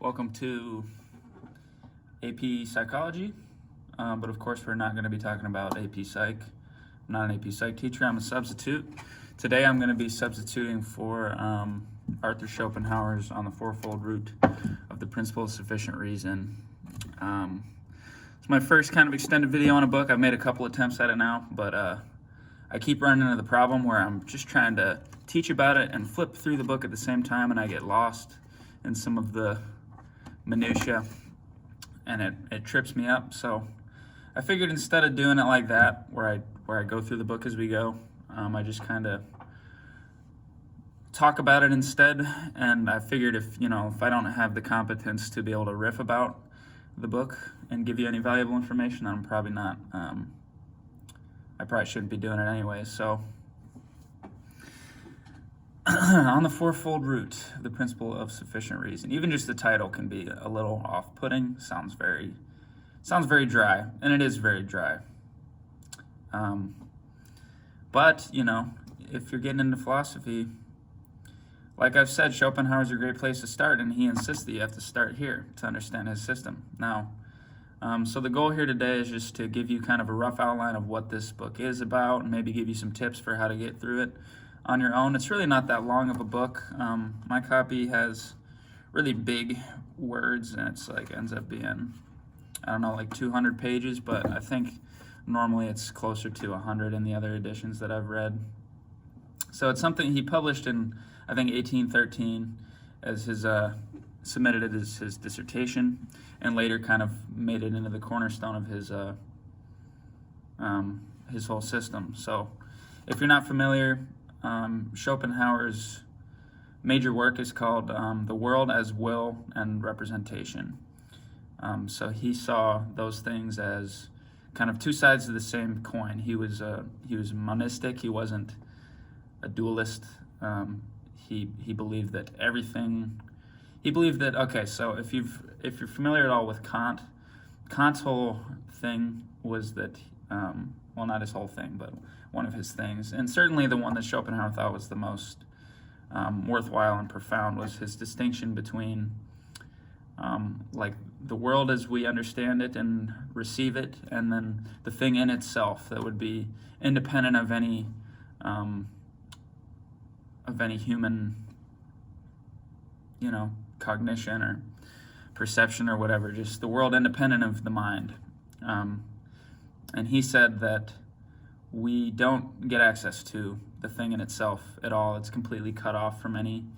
Welcome to AP Psychology, but of course we're not going to be talking about AP Psych. I'm not an AP Psych teacher, I'm a substitute. Today I'm going to be substituting for Arthur Schopenhauer's on the Fourfold Root of the Principle of Sufficient Reason. It's my first kind of extended video on a book. I've made a couple attempts at it now, but I keep running into the problem where I'm just trying to teach about it and flip through the book at the same time, and I get lost in some of the minutia, and it trips me up. So I figured instead of doing it like that, where I go through the book as we go, I just kind of talk about it instead. And I figured if I don't have the competence to be able to riff about the book and give you any valuable information, I'm probably not. I probably shouldn't be doing it anyway. So on the Fourfold Root, the Principle of Sufficient Reason. Even just the title can be a little off-putting. Sounds very dry, and it is very dry. But if you're getting into philosophy, like I've said, Schopenhauer's a great place to start, and he insists that you have to start here to understand his system. Now, so the goal here today is just to give you kind of a rough outline of what this book is about, and maybe give you some tips for how to get through it on your own. It's really not that long of a book. My copy has really big words, and it's ends up being, I don't know, like 200 pages, but I think normally it's closer to 100 in the other editions that I've read. So it's something he published in, I think, 1813 as his, submitted it as his dissertation, and later kind of made it into the cornerstone of his whole system. So if you're not familiar, Schopenhauer's major work is called The World as Will and Representation. So he saw those things as kind of two sides of the same coin. He was monistic. He wasn't a dualist. He believed that everything. He believed that, okay, so if you're familiar at all with Kant's whole thing was that, well, not his whole thing, but one of his things, and certainly the one that Schopenhauer thought was the most worthwhile and profound, was his distinction between the world as we understand it and receive it, and then the thing in itself that would be independent of any human cognition or perception or whatever, just the world independent of the mind. And he said that we don't get access to the thing in itself at all. It's completely cut off from anything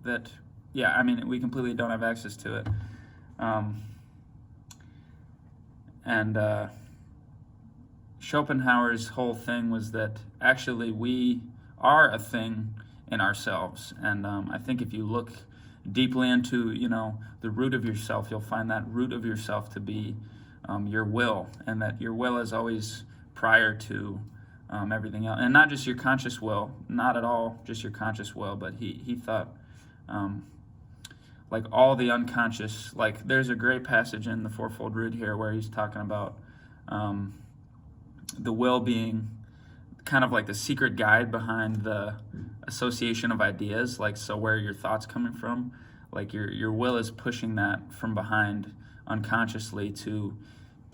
that, we completely don't have access to it. Schopenhauer's whole thing was that actually we are a thing in ourselves. And I think if you look deeply into, the root of yourself, you'll find that root of yourself to be your will, and that your will is always prior to everything else, and not just your conscious will, not at all just your conscious will, but he thought all the unconscious, there's a great passage in the Fourfold Root here where he's talking about the will being kind of like the secret guide behind the association of ideas, so where your thoughts coming from, your will is pushing that from behind unconsciously to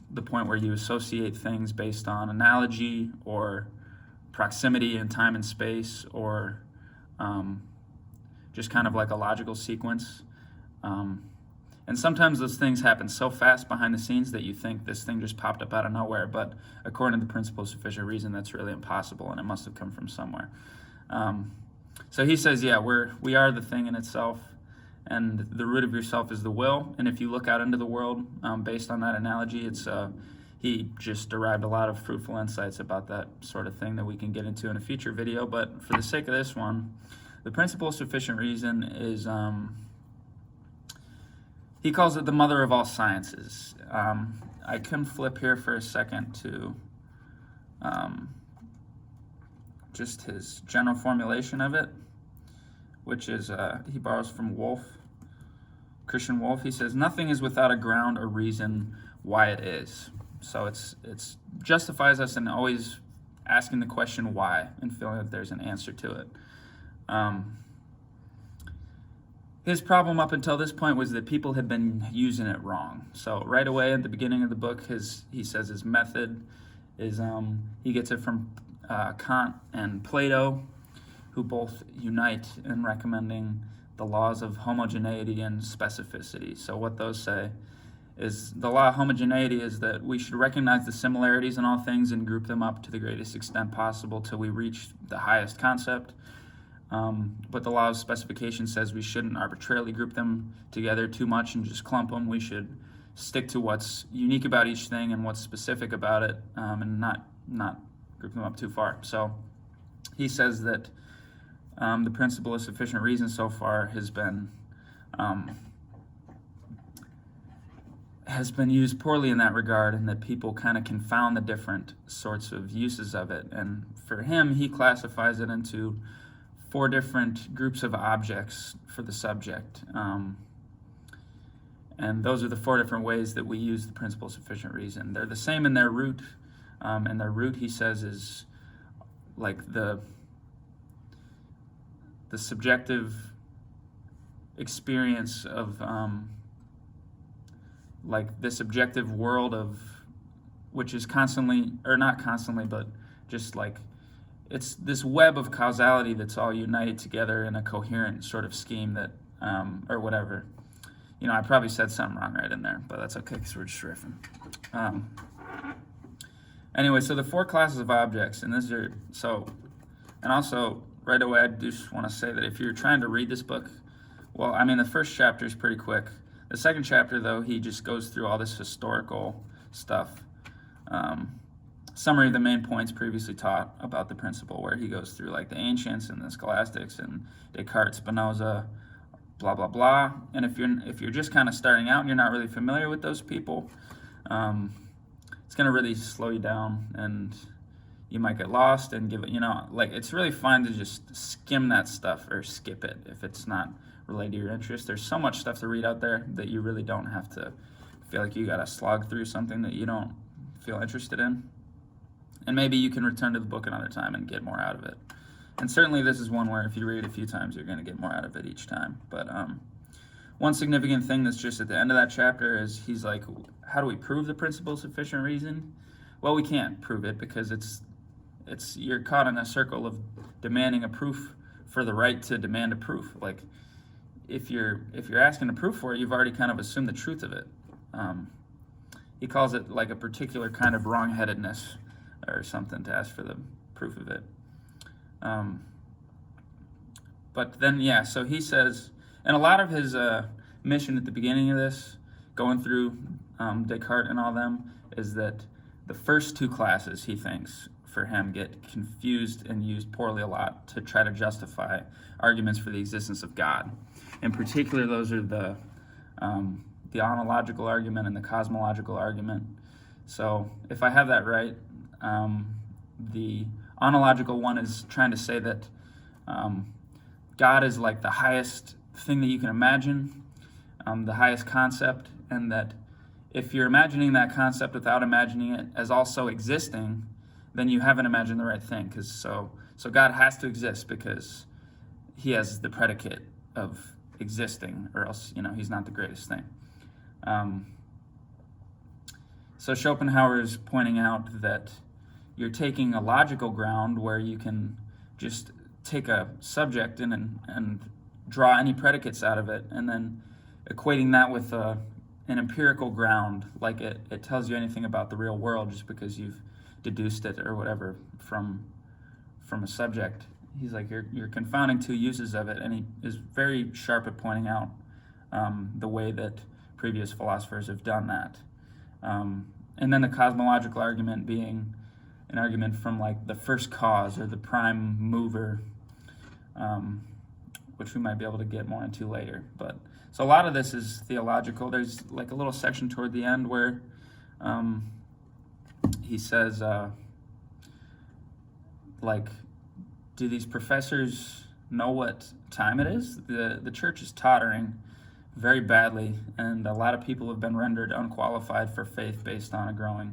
the point where you associate things based on analogy or proximity in time and space, or just kind of like a logical sequence. And sometimes those things happen so fast behind the scenes that you think this thing just popped up out of nowhere, but according to the Principle of Sufficient Reason, that's really impossible, and it must have come from somewhere. So he says, we are the thing in itself, and the root of yourself is the will. And if you look out into the world, based on that analogy, he just derived a lot of fruitful insights about that sort of thing that we can get into in a future video. But for the sake of this one, the Principle of Sufficient Reason is, he calls it the mother of all sciences. I can flip here for a second to just his general formulation of it, which is, he borrows from Christian Wolff. He says, nothing is without a ground or reason why it is. So it's justifies us in always asking the question why and feeling that there's an answer to it. his problem up until this point was that people had been using it wrong. So right away at the beginning of the book, he says his method is he gets it from Kant and Plato, who both unite in recommending the laws of homogeneity and specificity. So what those say is the law of homogeneity is that we should recognize the similarities in all things and group them up to the greatest extent possible till we reach the highest concept. But the law of specification says we shouldn't arbitrarily group them together too much and just clump them. We should stick to what's unique about each thing and what's specific about it, and not group them up too far. So he says that the principle of sufficient reason so far has been used poorly in that regard, and that people kind of confound the different sorts of uses of it. And for him, he classifies it into 4 different groups of objects for the subject. And those are the 4 different ways that we use the principle of sufficient reason. They're the same in their root, and their root, he says, is like the subjective experience of like this objective world of which is constantly, or not constantly, but just like it's this web of causality that's all united together in a coherent sort of scheme that or whatever. I probably said something wrong right in there, but that's okay because we're just riffing. Anyway, so the 4 classes of objects, and also right away I just want to say that if you're trying to read this book, well, I mean, the first chapter is pretty quick. The second chapter, though, he just goes through all this historical stuff. Summary of the main points previously taught about the principle, where he goes through like the ancients and the scholastics and Descartes, Spinoza, blah blah blah. And if you're just kind of starting out and you're not really familiar with those people, it's going to really slow you down, and you might get lost and give it. It's really fine to just skim that stuff or skip it if it's not related to your interest. There's so much stuff to read out there that you really don't have to feel like you got to slog through something that you don't feel interested in. And maybe you can return to the book another time and get more out of it. And certainly this is one where if you read it a few times, you're going to get more out of it each time. But one significant thing that's just at the end of that chapter is he's like, how do we prove the principle of sufficient reason? Well, we can't prove it because you're caught in a circle of demanding a proof for the right to demand a proof. Like, if you're asking a proof for it, you've already kind of assumed the truth of it. He calls it like a particular kind of wrongheadedness or something to ask for the proof of it. But then, so he says, and a lot of his mission at the beginning of this, going through Descartes and all them, is that the first 2 classes, he thinks, for him, get confused and used poorly a lot to try to justify arguments for the existence of God. In particular, those are the ontological argument and the cosmological argument. So if I have that right, the ontological one is trying to say that God is like the highest thing that you can imagine, the highest concept, and that if you're imagining that concept without imagining it as also existing, then you haven't imagined the right thing. So God has to exist because he has the predicate of existing, or else he's not the greatest thing. So Schopenhauer is pointing out that you're taking a logical ground where you can just take a subject and draw any predicates out of it, and then equating that with an empirical ground, like it tells you anything about the real world just because you've deduced it or whatever from a subject. He's like, you're confounding 2 uses of it, and he is very sharp at pointing out the way that previous philosophers have done that. And then the cosmological argument being an argument from like the first cause or the prime mover, which we might be able to get more into later. But so a lot of this is theological. There's like a little section toward the end where he says, do these professors know what time it is? The church is tottering very badly, and a lot of people have been rendered unqualified for faith based on a growing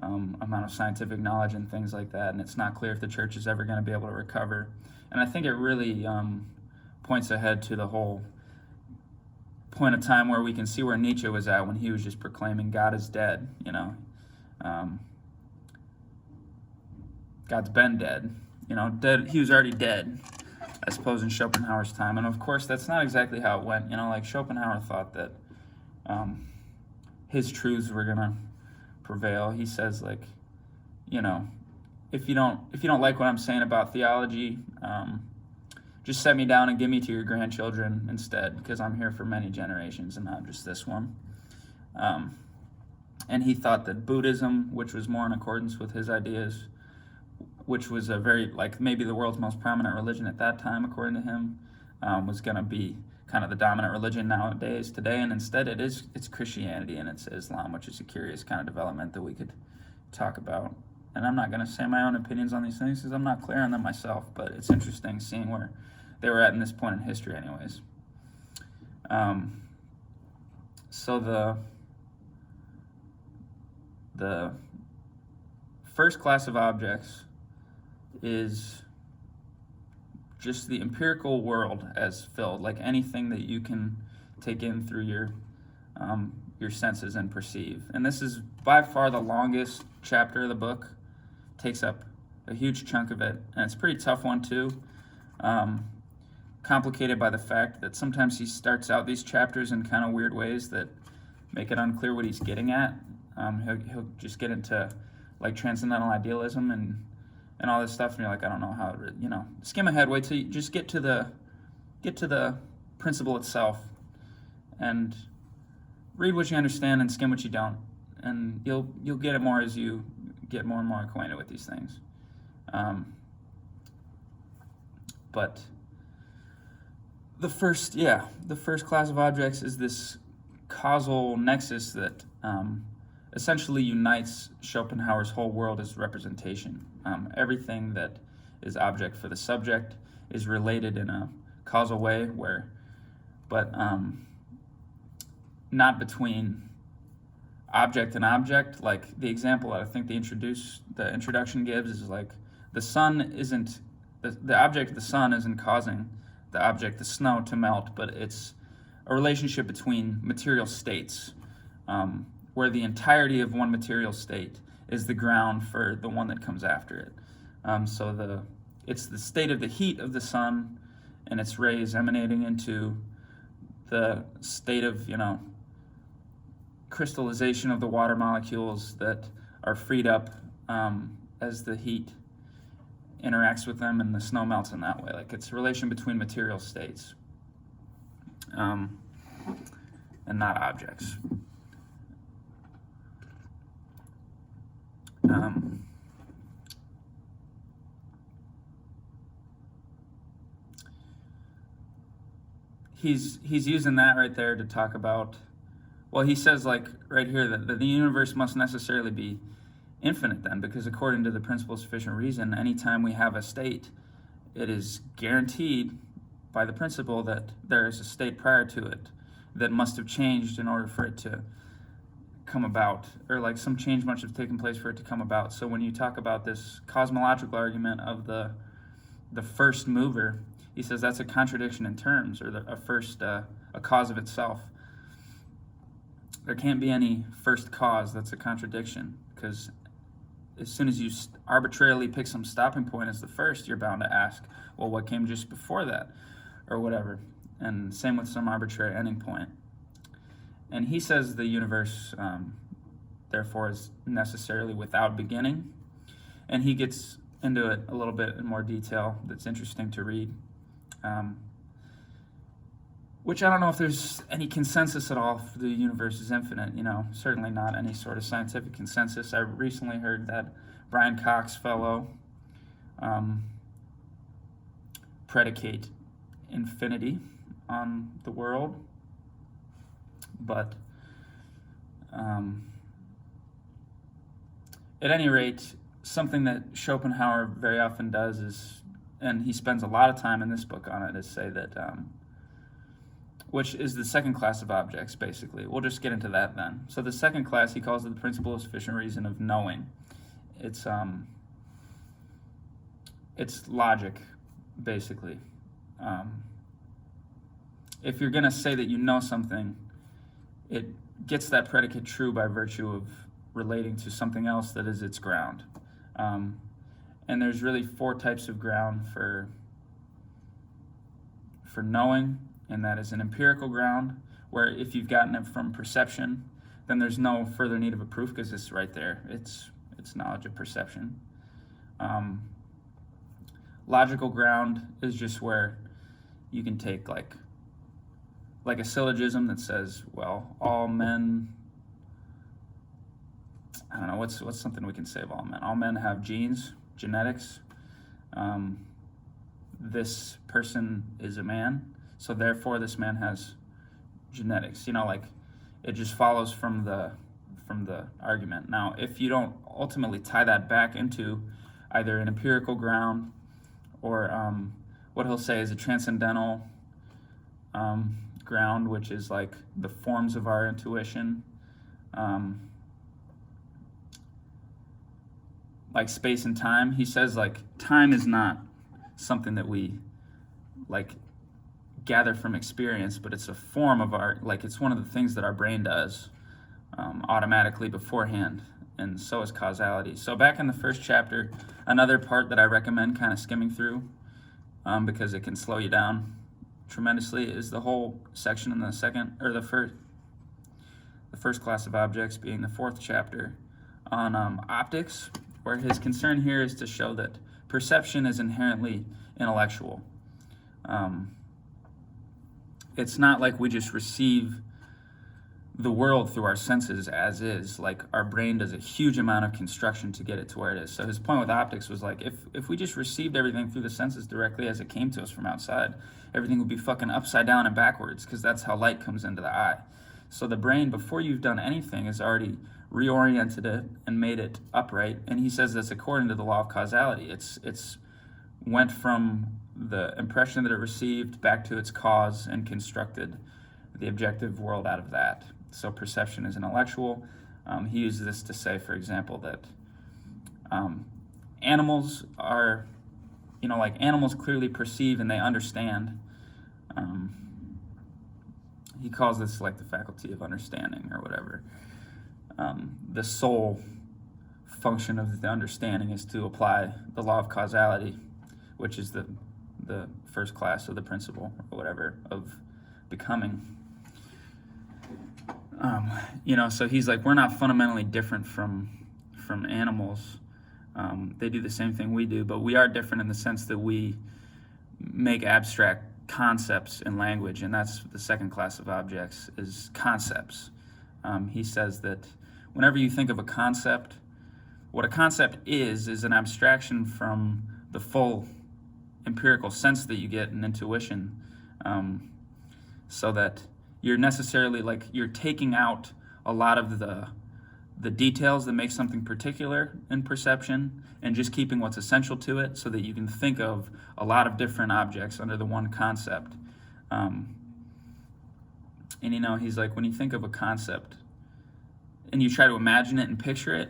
amount of scientific knowledge and things like that, and it's not clear if the church is ever going to be able to recover. And I think it really points ahead to the whole point of time where we can see where Nietzsche was at when he was just proclaiming God is dead, God's been dead, dead. He was already dead, I suppose, in Schopenhauer's time. And of course, that's not exactly how it went. Like Schopenhauer thought that his truths were gonna prevail. He says, like, if you don't like what I'm saying about theology, just set me down and give me to your grandchildren instead, because I'm here for many generations and not just this one. And he thought that Buddhism, which was more in accordance with his ideas, which was a very, like, maybe the world's most prominent religion at that time, according to him, was going to be kind of the dominant religion nowadays, today, and instead it's Christianity and it's Islam, which is a curious kind of development that we could talk about. And I'm not going to say my own opinions on these things because I'm not clear on them myself, but it's interesting seeing where they were at in this point in history anyways. So the first class of objects is just the empirical world as filled, like anything that you can take in through your senses and perceive. And this is by far the longest chapter of the book. Takes up a huge chunk of it, and it's a pretty tough one too. Complicated by the fact that sometimes he starts out these chapters in kind of weird ways that make it unclear what he's getting at. He'll just get into like transcendental idealism and all this stuff, and you're like, I don't know how to, skim ahead, wait till you just get to the principle itself, and read what you understand and skim what you don't, and you'll get it more as you get more and more acquainted with these things. But the first class of objects is this causal nexus that essentially unites Schopenhauer's whole world as representation. Everything that is object for the subject is related in a causal way, but not between object and object. Like the example that I think the introduction gives is like the sun isn't the object of the sun isn't causing the object, the snow, to melt, but it's a relationship between material states, where the entirety of one material state is the ground for the one that comes after it. It's the state of the heat of the sun and its rays emanating into the state of, crystallization of the water molecules that are freed up as the heat interacts with them and the snow melts in that way. Like it's a relation between material states and not objects. He's using that right there to talk about, well, he says like right here that the universe must necessarily be infinite then, because according to the principle of sufficient reason, anytime we have a state, it is guaranteed by the principle that there is a state prior to it that must have changed in order for it to come about, or like some change must have taken place for it to come about. So when you talk about this cosmological argument of the first mover, he says that's a contradiction in terms, or a cause of itself. There can't be any first cause that's a contradiction, because as soon as you arbitrarily pick some stopping point as the first, you're bound to ask, well, what came just before that, or whatever. And same with some arbitrary ending point. And he says the universe, therefore, is necessarily without beginning. And he gets into it a little bit in more detail that's interesting to read. Which I don't know if there's any consensus at all if the universe is infinite, certainly not any sort of scientific consensus. I recently heard that Brian Cox fellow predicate infinity on the world. But at any rate, something that Schopenhauer very often does is, and he spends a lot of time in this book on it, is say that, which is the second class of objects, basically. We'll just get into that then. So the second class, he calls it the principle of sufficient reason of knowing. It's logic, basically. if you're going to say that you know something, it gets that predicate true by virtue of relating to something else that is its ground. And there's really 4 types of ground for knowing, and that is an empirical ground, where if you've gotten it from perception, then there's no further need of a proof because it's right there. It's knowledge of perception. Logical ground is just where you can take like a syllogism that says, well, all men, I don't know, what's something we can say of all men? All men have genes, genetics. This person is a man, so therefore this man has genetics. Like it just follows from the argument. Now, if you don't ultimately tie that back into either an empirical ground or what he'll say is a transcendental ground, which is like the forms of our intuition, like space and time. He says like time is not something that we like gather from experience, but it's a form of our, like it's one of the things that our brain does automatically beforehand, and so is causality. So back in the first chapter, another part that I recommend kind of skimming through because it can slow you down tremendously is the whole section in the first class of objects, being the 4th chapter on optics, where his concern here is to show that perception is inherently intellectual. It's not like we just receive the world through our senses as is. Like our brain does a huge amount of construction to get it to where it is. So his point with optics was like, if we just received everything through the senses directly as it came to us from outside, everything would be fucking upside down and backwards, because that's how light comes into the eye. So the brain, before you've done anything, has already reoriented it and made it upright. And he says that's according to the law of causality. It's went from the impression that it received back to its cause and constructed the objective world out of that. So perception is intellectual. He uses this to say, for example, that animals are, like animals clearly perceive and they understand. He calls this like the faculty of understanding or whatever. The sole function of the understanding is to apply the law of causality, which is the first class of the principle or whatever of becoming. So he's like, we're not fundamentally different from animals. They do the same thing we do, but we are different in the sense that we make abstract concepts in language, and that's the second class of objects, is concepts. He says that whenever you think of a concept, what a concept is an abstraction from the full empirical sense that you get in intuition, so that you're necessarily like you're taking out a lot of the details that make something particular in perception and just keeping what's essential to it, so that you can think of a lot of different objects under the one concept. And he's like, when you think of a concept and you try to imagine it and picture it,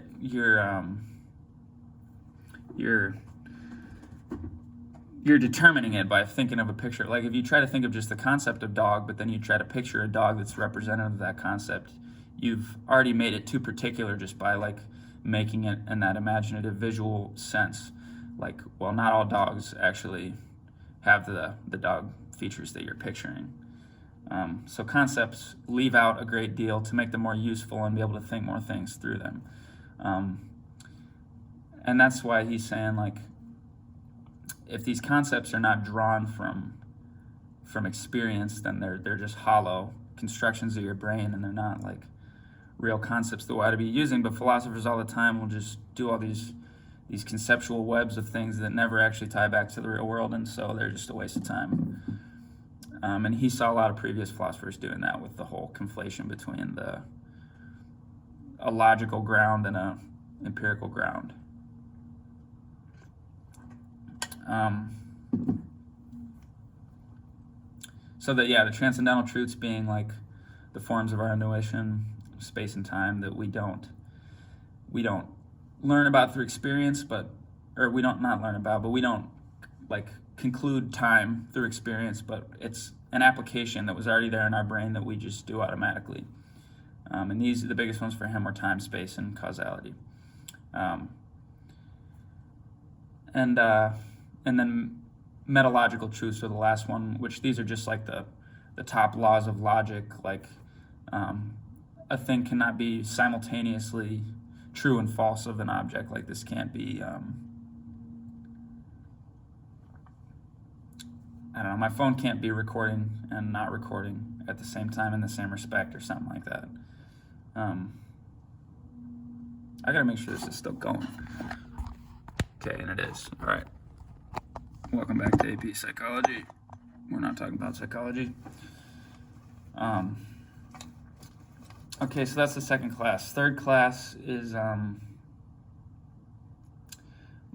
you're determining it by thinking of a picture. Like if you try to think of just the concept of dog, but then you try to picture a dog that's representative of that concept, you've already made it too particular just by like making it in that imaginative visual sense. Like, well, not all dogs actually have the dog features that you're picturing. So concepts leave out a great deal to make them more useful and be able to think more things through them. And that's why he's saying, like, if these concepts are not drawn from experience, then they're just hollow constructions of your brain, and they're not like real concepts that we ought to be using. But philosophers all the time will just do all these conceptual webs of things that never actually tie back to the real world, and so they're just a waste of time. And he saw a lot of previous philosophers doing that with the whole conflation between a logical ground and a empirical ground. So that, the transcendental truths being like the forms of our intuition, space and time, that we don't learn about through experience, but we don't like conclude time through experience, but it's an application that was already there in our brain that we just do automatically. And these, the biggest ones for him, were time, space, and causality. And then metalogical truths are the last one, which these are just like the top laws of logic. Like a thing cannot be simultaneously true and false of an object. Like this can't be, I don't know, my phone can't be recording and not recording at the same time in the same respect, or something like that. I gotta make sure this is still going. Okay, and it is. All right. Welcome back to AP Psychology. We're not talking about psychology. Okay, so that's the second class. Third class is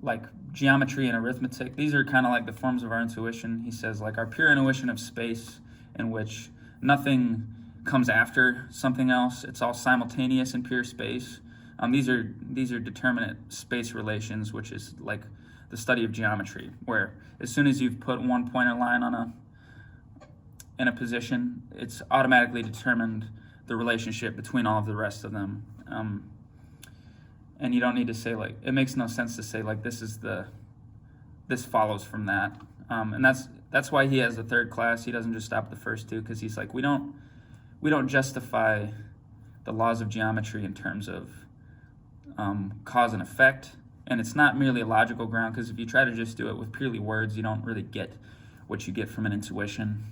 like geometry and arithmetic. These are kind of like the forms of our intuition. He says, like, our pure intuition of space, in which nothing comes after something else. It's all simultaneous in pure space. These are determinate space relations, which is like the study of geometry, where as soon as you've put one pointer line in a position, it's automatically determined the relationship between all of the rest of them. And you don't need to say, like, it makes no sense to say, like, this follows from that. And that's why he has the third class. He doesn't just stop at the first two, because he's like, we don't justify the laws of geometry in terms of cause and effect. And it's not merely a logical ground, because if you try to just do it with purely words, you don't really get what you get from an intuition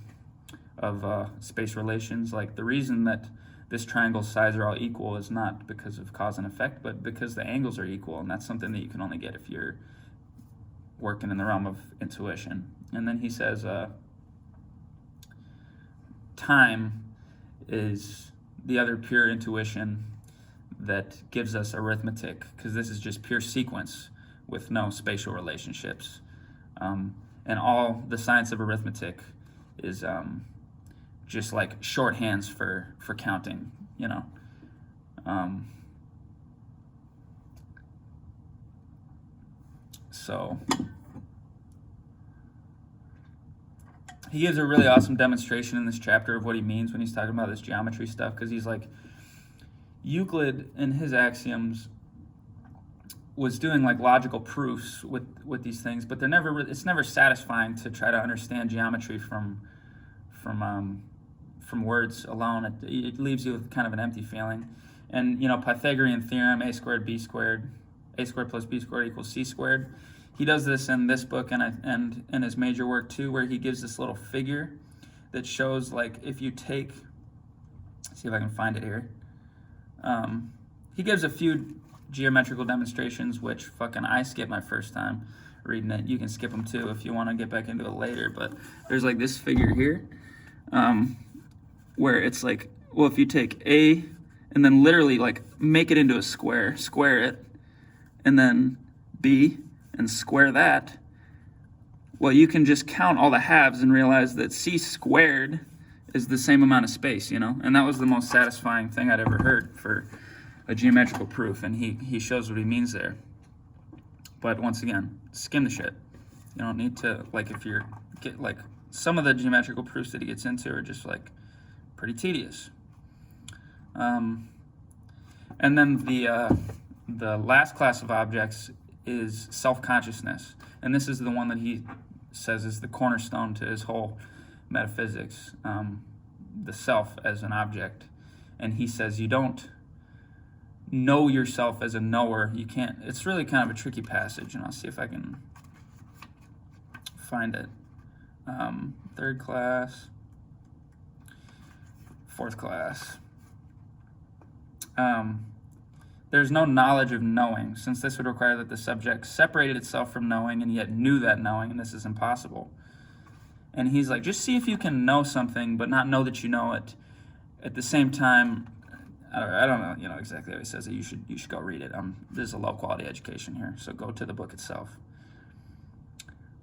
of space relations. Like, the reason that this triangle's sides are all equal is not because of cause and effect, but because the angles are equal, and that's something that you can only get if you're working in the realm of intuition. And then he says time is the other pure intuition that gives us arithmetic, because this is just pure sequence with no spatial relationships. And all the science of arithmetic is just like shorthands for counting, you know. So he gives a really awesome demonstration in this chapter of what he means when he's talking about this geometry stuff, because he's like, Euclid in his axioms was doing like logical proofs with these things, but it's never satisfying to try to understand geometry from words alone. It leaves you with kind of an empty feeling. And, you know, Pythagorean theorem, a squared plus b squared equals c squared. He does this in this book and in his major work too, where he gives this little figure that shows, like, if you take, see if I can find it here. He gives a few geometrical demonstrations, which fucking I skipped my first time reading it. You can skip them too if you want to get back into it later. But there's like this figure here, where it's like, well, if you take A and then literally like make it into a square it, and then B and square that, well, you can just count all the halves and realize that C squared is the same amount of space, you know? And that was the most satisfying thing I'd ever heard for a geometrical proof, and he shows what he means there. But once again, skim the shit. You don't need to, like, if you're, like, some of the geometrical proofs that he gets into are just, like, pretty tedious. And then the last class of objects is self-consciousness. And this is the one that he says is the cornerstone to his whole metaphysics, the self as an object. And he says you don't know yourself as a knower. You can't. It's really kind of a tricky passage, and I'll see if I can find it. Third class, fourth class. There's no knowledge of knowing, since this would require that the subject separated itself from knowing and yet knew that knowing, and this is impossible. And he's like, just see if you can know something but not know that you know it. At the same time, I don't know, you know, exactly how he says it. You should go read it. This is a low quality education here, so go to the book itself.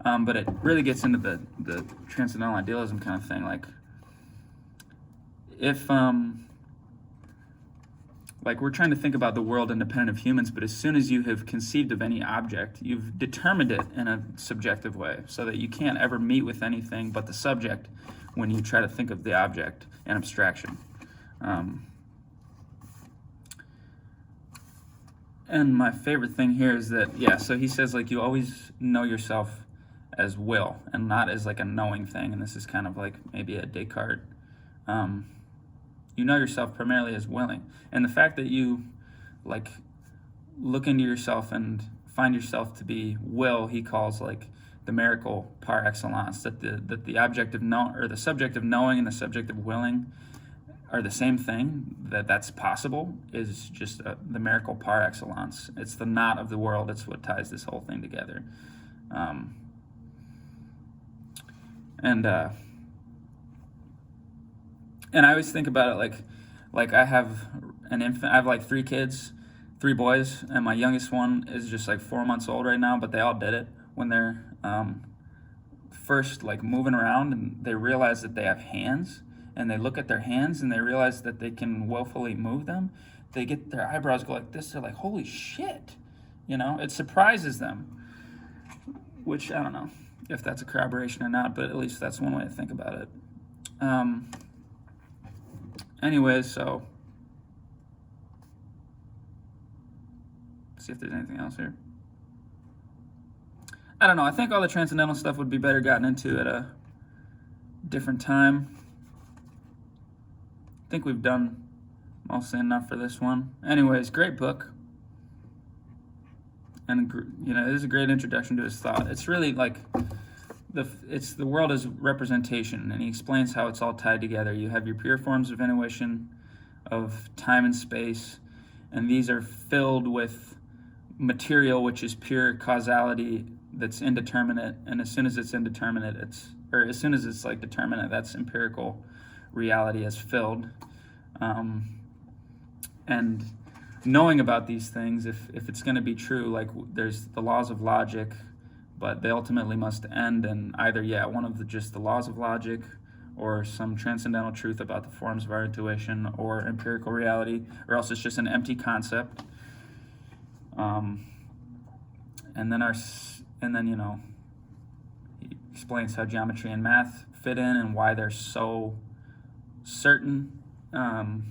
But it really gets into the transcendental idealism kind of thing. Like, if like we're trying to think about the world independent of humans, but as soon as you have conceived of any object, you've determined it in a subjective way, so that you can't ever meet with anything but the subject when you try to think of the object in abstraction. And my favorite thing here is that, yeah, so he says, like, you always know yourself as will and not as like a knowing thing. And this is kind of like maybe a Descartes. You know yourself primarily as willing. And the fact that you like look into yourself and find yourself to be will, he calls like the miracle par excellence, that the object of or the subject of knowing and the subject of willing are the same thing, that's possible, is just the miracle par excellence. It's the knot of the world. It's what ties this whole thing together. And I always think about it like I have an infant. I have like 3 kids, 3 boys, and my youngest one is just like 4 months old right now. But they all did it when they're first like moving around, and they realize that they have hands, and they look at their hands and they realize that they can willfully move them. They get their eyebrows go like this. They're like, holy shit, it surprises them. Which I don't know if that's a corroboration or not, but at least that's one way to think about it. Anyways, so see if there's anything else here. I don't know. I think all the transcendental stuff would be better gotten into at a different time. I think we've done mostly enough for this one. Anyways, great book. And, it is a great introduction to his thought. It's really like the world as representation, and he explains how it's all tied together. You have your pure forms of intuition, of time and space, and these are filled with material, which is pure causality that's indeterminate. And as soon as it's indeterminate, as soon as it's like determinate, that's empirical reality as filled. And knowing about these things, if it's going to be true, like there's the laws of logic, but they ultimately must end in either, one of just the laws of logic, or some transcendental truth about the forms of our intuition, or empirical reality, or else it's just an empty concept. And then he explains how geometry and math fit in and why they're so certain, and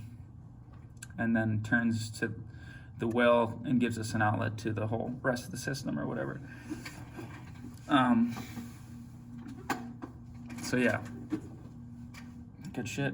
then turns to the will and gives us an outlet to the whole rest of the system or whatever. So yeah, good shit.